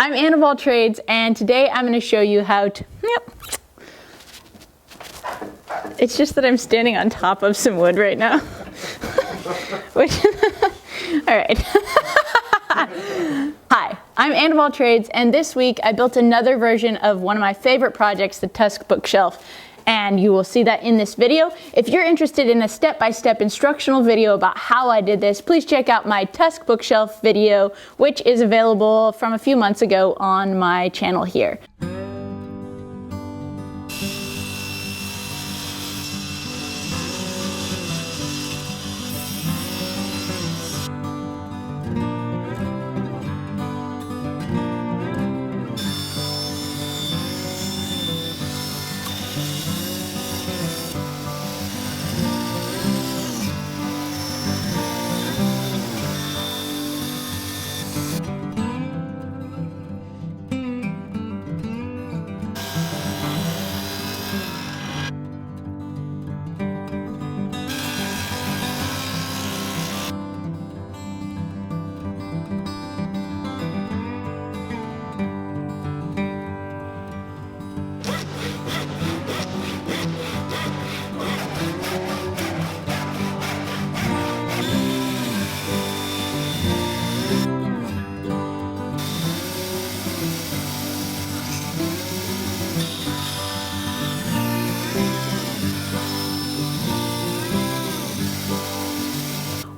I'm Ann of all trades, and today I'm going to show you how to, It's just that I'm standing on top of some wood right now. Which, all right. Hi, I'm Ann of all trades, and this week I built another version of one of my favorite projects, the Tusk bookshelf. And you will see that in this video. If you're interested in a step-by-step instructional video about how I did this, please check out my Tusk bookshelf video, which is available from a few months ago on my channel here.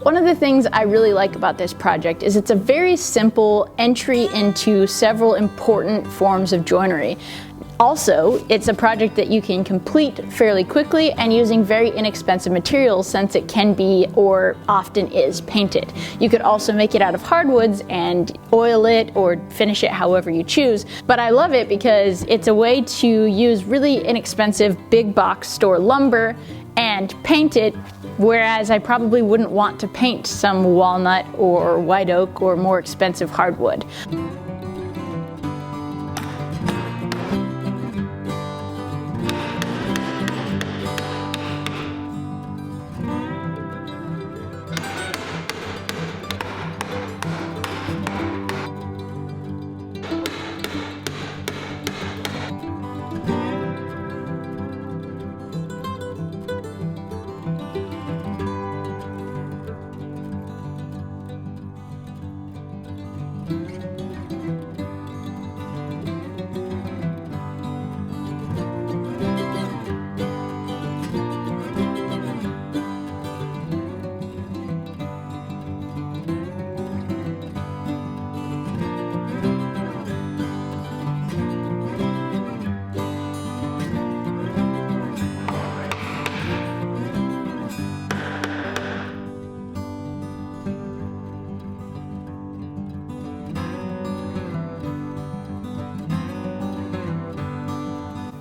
One of the things I really like about this project is it's a very simple entry into several important forms of joinery. Also, it's a project that you can complete fairly quickly and using very inexpensive materials, since it can be, or often is, painted. You could also make it out of hardwoods and oil it or finish it however you choose. But I love it because it's a way to use really inexpensive big box store lumber and paint it, whereas I probably wouldn't want to paint some walnut or white oak or more expensive hardwood.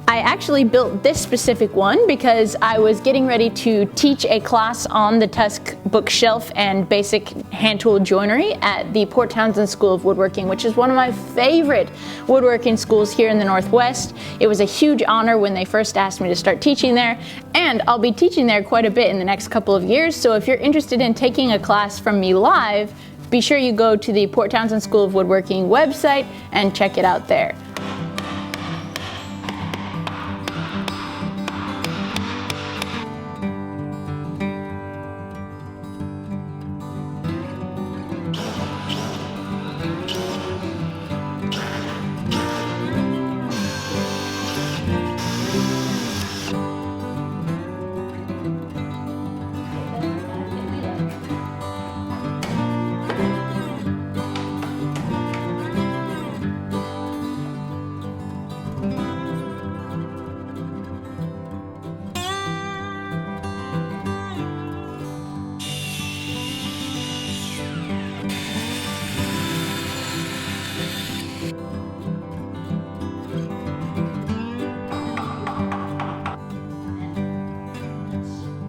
I actually built this specific one because I was getting ready to teach a class on the Tusk bookshelf and basic hand tool joinery at the Townsend School of Woodworking, which is one of my favorite woodworking schools here in the Northwest. It was a huge honor when they first asked me to start teaching there, and I'll be teaching there quite a bit in the next couple of years. So if you're interested in taking a class from me live, be sure you go to the Townsend School of Woodworking website and check it out there.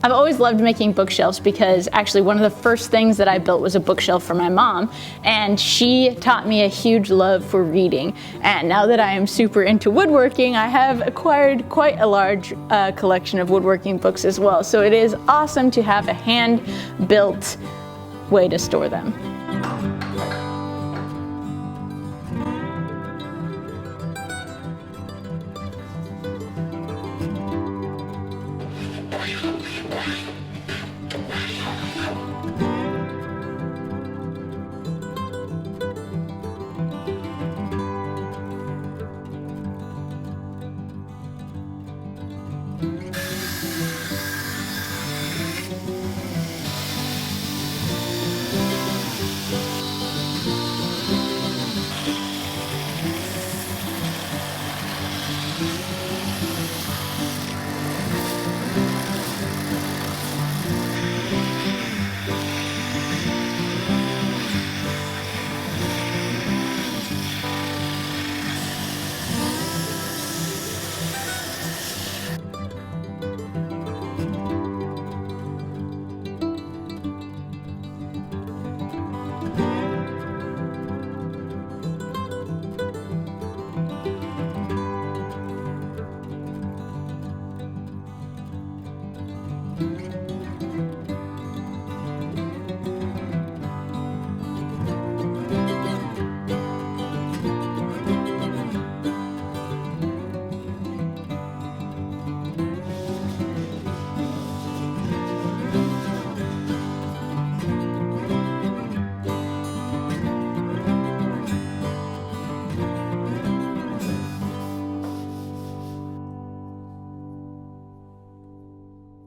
I've always loved making bookshelves because actually one of the first things that I built was a bookshelf for my mom, and she taught me a huge love for reading. And now that I am super into woodworking, I have acquired quite a large collection of woodworking books as well. So it is awesome to have a hand-built way to store them.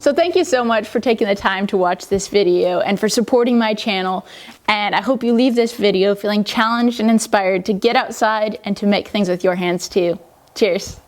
So thank you so much for taking the time to watch this video and for supporting my channel. And I hope you leave this video feeling challenged and inspired to get outside and to make things with your hands too. Cheers.